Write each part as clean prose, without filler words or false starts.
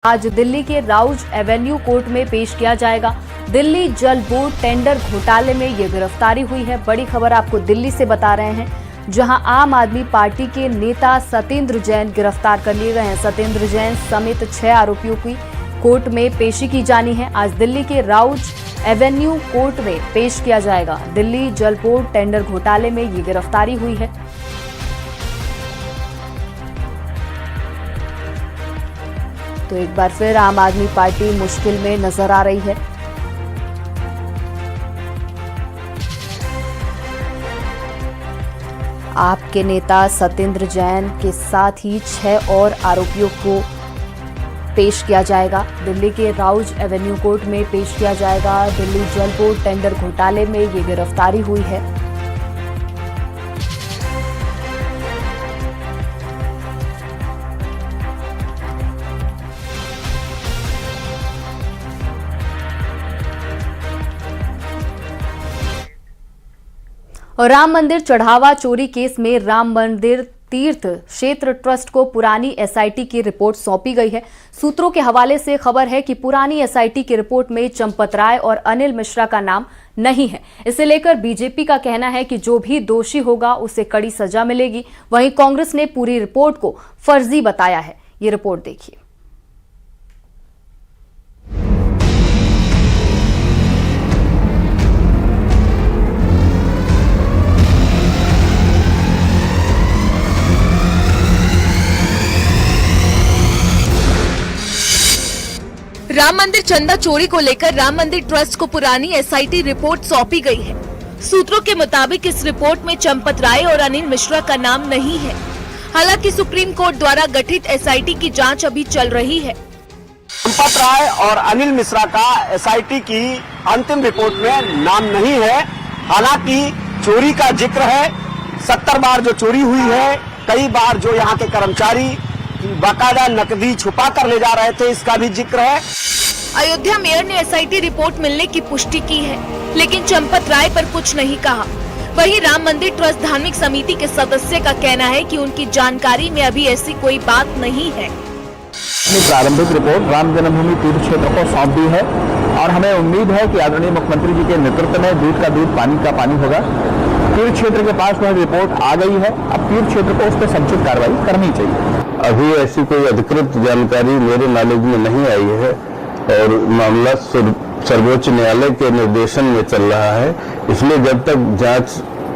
आज दिल्ली के Rouse Avenue court में पेश किया जाएगा। दिल्ली जल बोर्ड टेंडर घोटाले में ये गिरफ्तारी हुई है। बड़ी खबर आपको दिल्ली से बता रहे हैं, जहां आम आदमी पार्टी के नेता सत्येंद्र जैन गिरफ्तार कर लिए गए हैं। सत्येंद्र जैन समेत 6 आरोपियों की कोर्ट में पेशी की जानी है। आज दिल्ली के राउज एवेन्यू कोर्ट में पेश किया जाएगा। दिल्ली जल बोर्ड टेंडर घोटाले में ये गिरफ्तारी हुई है। तो एक बार फिर आम आदमी पार्टी मुश्किल में नजर आ रही है। आपके नेता सत्येंद्र जैन के साथ ही 6 और आरोपियों को पेश किया जाएगा। दिल्ली के राउज एवेन्यू कोर्ट में पेश किया जाएगा। दिल्ली जल बोर्ड टेंडर घोटाले में ये गिरफ्तारी हुई है। और राम मंदिर चढ़ावा चोरी केस में राम मंदिर तीर्थ क्षेत्र ट्रस्ट को पुरानी एसआईटी की रिपोर्ट सौंपी गई है। सूत्रों के हवाले से खबर है कि पुरानी एसआईटी की रिपोर्ट में चंपत राय और अनिल मिश्रा का नाम नहीं है। इसे लेकर बीजेपी का कहना है कि जो भी दोषी होगा उसे कड़ी सजा मिलेगी। वहीं कांग्रेस ने पूरी रिपोर्ट को फर्जी बताया है। ये रिपोर्ट देखिए। राम मंदिर चंदा चोरी को लेकर राम मंदिर ट्रस्ट को पुरानी एसआईटी रिपोर्ट सौंपी गई है। सूत्रों के मुताबिक इस रिपोर्ट में चंपत राय और अनिल मिश्रा का नाम नहीं है। हालांकि सुप्रीम कोर्ट द्वारा गठित एसआईटी की जांच अभी चल रही है। चंपत राय और अनिल मिश्रा का एसआईटी की अंतिम रिपोर्ट में नाम नहीं है। हालांकि चोरी का जिक्र है। 70 बार जो चोरी हुई है, कई बार जो यहाँ के कर्मचारी बाकायदा नकदी छुपा कर ले जा रहे थे, इसका भी जिक्र है। अयोध्या मेयर ने एसआईटी रिपोर्ट मिलने की पुष्टि की है, लेकिन चंपत राय पर कुछ नहीं कहा। वहीं राम मंदिर ट्रस्ट धार्मिक समिति के सदस्य का कहना है कि उनकी जानकारी में अभी ऐसी कोई बात नहीं है। प्रारंभिक रिपोर्ट राम जन्मभूमि तीर्थ क्षेत्र को सौंप दी है और हमें उम्मीद है कि आदरणीय मुख्यमंत्री जी के नेतृत्व में दूध का दूध पानी का पानी होगा। तीर्थ क्षेत्र के पास वह रिपोर्ट आ गई है। अब तीर्थ क्षेत्र को उस पर समुचित कार्रवाई करनी चाहिए। अभी ऐसी कोई अधिकृत जानकारी मेरे नॉलेज में नहीं आई है और मामला सर्वोच्च न्यायालय के निर्देशन में चल रहा है। इसलिए जब तक जांच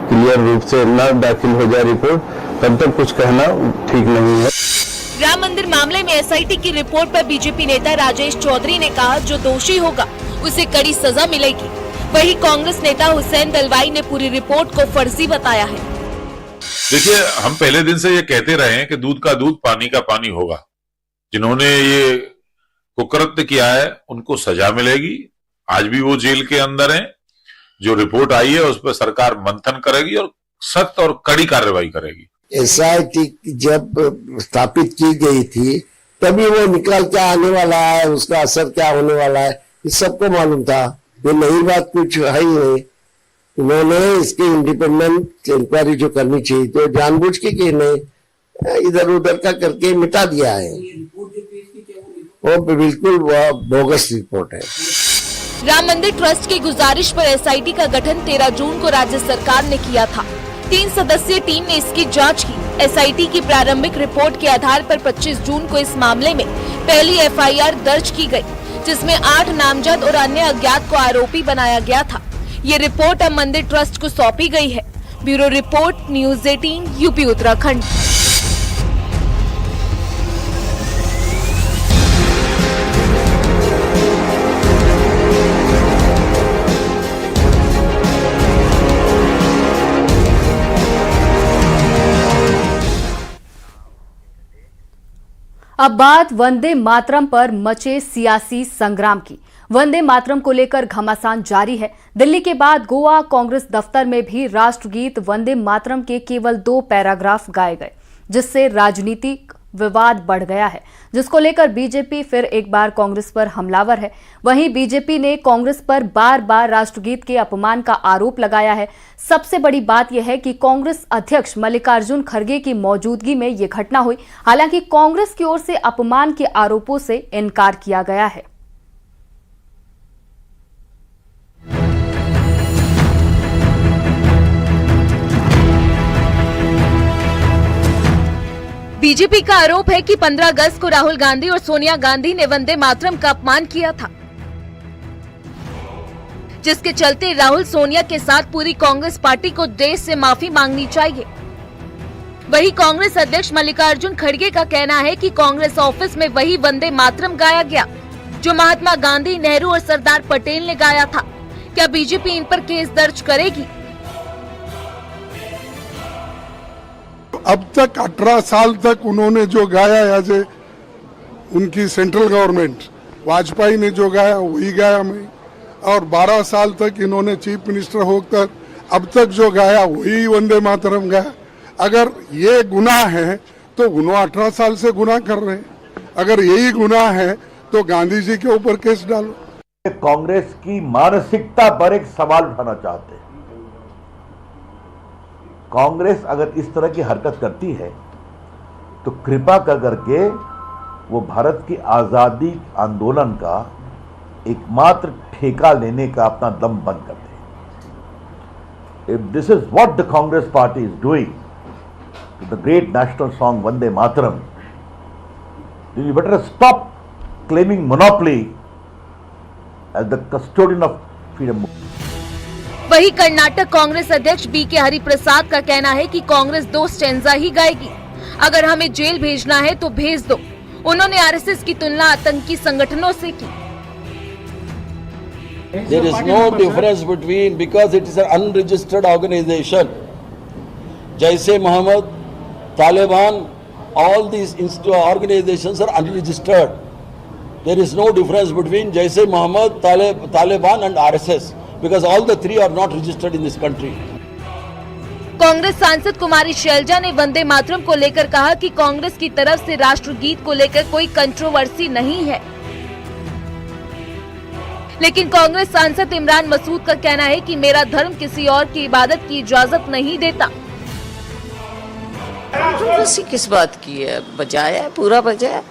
क्लियर रूप से न दाखिल हो जाए रिपोर्ट, तब तक कुछ कहना ठीक नहीं है। राम मंदिर मामले में एसआईटी की रिपोर्ट पर बीजेपी नेता राजेश चौधरी ने कहा, जो दोषी होगा उसे कड़ी सजा मिलेगी। वहीं कांग्रेस नेता हुसैन दलवाई ने पूरी रिपोर्ट को फर्जी बताया है। देखिए, हम पहले दिन से ये कहते रहे हैं कि दूध का दूध पानी का पानी होगा। जिन्होंने ये कुकृत्य किया है उनको सजा मिलेगी। आज भी वो जेल के अंदर हैं। जो रिपोर्ट आई है उस पर सरकार मंथन करेगी और सख्त और कड़ी कार्रवाई करेगी। एसआईटी जब स्थापित की गई थी तभी वो निकल क्या आने वाला है, उसका असर क्या होने वाला है, इस सबको मालूम था। ये नई बात कुछ है ही नहीं। उन्होंने इसकी इंडिपेंडेंट इंक्वायरी जो करनी चाहिए तो जानबूझ के नहीं, इधर उधर का करके मिटा दिया है। वो बिल्कुल बोगस रिपोर्ट है। राम मंदिर ट्रस्ट की गुजारिश पर एसआईटी का गठन 13 जून को राज्य सरकार ने किया था। 3 सदस्यीय टीम ने इसकी जांच की। एसआईटी की प्रारंभिक रिपोर्ट के आधार पर 25 जून को इस मामले में पहली एफआईआर दर्ज की गई, जिसमें 8 नामजद और अन्य अज्ञात को आरोपी बनाया गया था। ये रिपोर्ट अब मंदिर ट्रस्ट को सौंपी गई है। Bureau report, news 18, UP Uttarakhand. अब बात वंदे मातरम पर मचे सियासी संग्राम की। वंदे मातरम को लेकर घमासान जारी है। दिल्ली के बाद गोवा कांग्रेस दफ्तर में भी राष्ट्रगीत वंदे मातरम के केवल 2 पैराग्राफ गाए गए, जिससे राजनीतिक विवाद बढ़ गया है, जिसको लेकर बीजेपी फिर एक बार कांग्रेस पर हमलावर है। वहीं बीजेपी ने कांग्रेस पर बार बार राष्ट्रगीत के अपमान का आरोप लगाया है। सबसे बड़ी बात यह है कि कांग्रेस अध्यक्ष मल्लिकार्जुन खड़गे की मौजूदगी में ये घटना हुई। हालांकि कांग्रेस की ओर से अपमान के आरोपों से इनकार किया गया है। बीजेपी का आरोप है कि 15 अगस्त को राहुल गांधी और सोनिया गांधी ने वंदे मातरम का अपमान किया था, जिसके चलते राहुल सोनिया के साथ पूरी कांग्रेस पार्टी को देश से माफी मांगनी चाहिए। वही कांग्रेस अध्यक्ष मल्लिकार्जुन खड़गे का कहना है कि कांग्रेस ऑफिस में वही वंदे मातरम गाया गया जो महात्मा गांधी, नेहरू और सरदार पटेल ने गाया था। क्या बीजेपी इन पर केस दर्ज करेगी? अब तक 18 साल तक उन्होंने जो गाया एज ए उनकी सेंट्रल गवर्नमेंट, वाजपेयी ने जो गाया वही गाया मैं, और 12 साल तक इन्होंने चीफ मिनिस्टर होकर अब तक जो गाया वही वंदे मातरम गाया। अगर ये गुनाह है तो उन्होंने 18 साल से गुनाह कर रहे हैं, अगर यही गुनाह है तो गांधी जी के ऊपर केस डालो। कांग्रेस की मानसिकता पर एक सवाल उठाना चाहते हैं। कांग्रेस अगर इस तरह की हरकत करती है तो कृपा कर करके वो भारत की आजादी आंदोलन का एकमात्र ठेका लेने का अपना दम बंद कर दे। If this is what the Congress party is doing to the great national song Vande Mataram, you better stop claiming monopoly as the custodian of freedom. वही कर्नाटक कांग्रेस अध्यक्ष बीके हरिप्रसाद का कहना है कि कांग्रेस 2 स्टैंजा ही गाएगी। अगर हमें जेल भेजना है तो भेज दो। उन्होंने आरएसएस की तुलना आतंकी संगठनों से की। There is no difference between, because it is an unregistered organization. Jaishe Mohammed, Taliban, all these organizations are unregistered. There is no difference between Jaishe Mohammed, Taliban and RSS. Because all the three are not registered in this country. Congress सांसद कुमारी शैलजा ने वंदे मातरम को लेकर कहा कि कांग्रेस की तरफ से राष्ट्रगीत को लेकर कोई कंट्रोवर्सी नहीं है, लेकिन कांग्रेस सांसद इमरान मसूद का कहना है कि मेरा धर्म किसी और की इबादत की इजाजत नहीं देता। कंट्रोवर्सी किस बात की है? बजाया है, पूरा बजाया,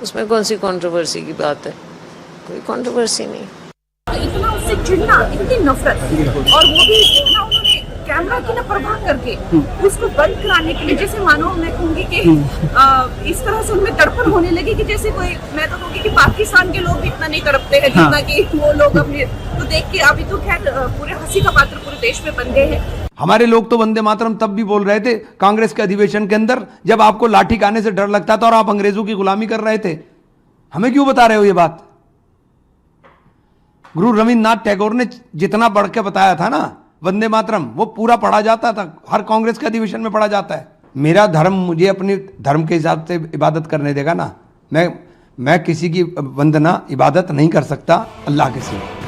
उसमें कौन सी कंट्रोवर्सी की बात है? कोई कंट्रोवर्सी नहीं। इतना उससे चिढ़ना, इतनी नफरत, और वो भी इतना उन्होंने कैमरा की ना परवाह करके उसको बंद कराने के लिए, जैसे मानो मैं कहूँगी कि इस तरह से उनमें तड़पन होने लगी कि जैसे कोई, मैं तो कहूँगी कि पाकिस्तान के लोग भी इतना नहीं तड़पते हैं जितना कि वो लोग अपने, तो देख के अभी तो खैर पूरे हंसी का पात्र पूरे देश में बन गए हैं। हमारे लोग तो वंदे मातरम तब भी बोल रहे थे कांग्रेस के अधिवेशन के अंदर, जब आपको लाठी खाने से डर लगता था और आप अंग्रेजों की गुलामी कर रहे थे। हमें क्यों बता रहे हो ये बात? गुरु रविन्द्रनाथ टैगोर ने जितना बढ़ के बताया था ना वंदे मातरम, वो पूरा पढ़ा जाता था, हर कांग्रेस के अधिवेशन में पढ़ा जाता है। मेरा धर्म मुझे अपने धर्म के हिसाब से इबादत करने देगा ना। मैं किसी की वंदना इबादत नहीं कर सकता अल्लाह के सिवा।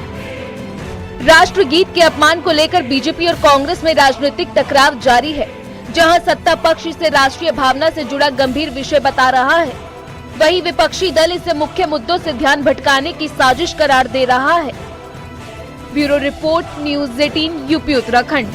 राष्ट्रगीत के अपमान को लेकर बीजेपी और कांग्रेस में राजनीतिक टकराव जारी है, जहां सत्ता पक्ष इसे राष्ट्रीय भावना से जुड़ा गंभीर विषय बता रहा है, वहीं विपक्षी दल इसे मुख्य मुद्दों से ध्यान भटकाने की साजिश करार दे रहा है। Bureau report, news 18, UP Uttarakhand.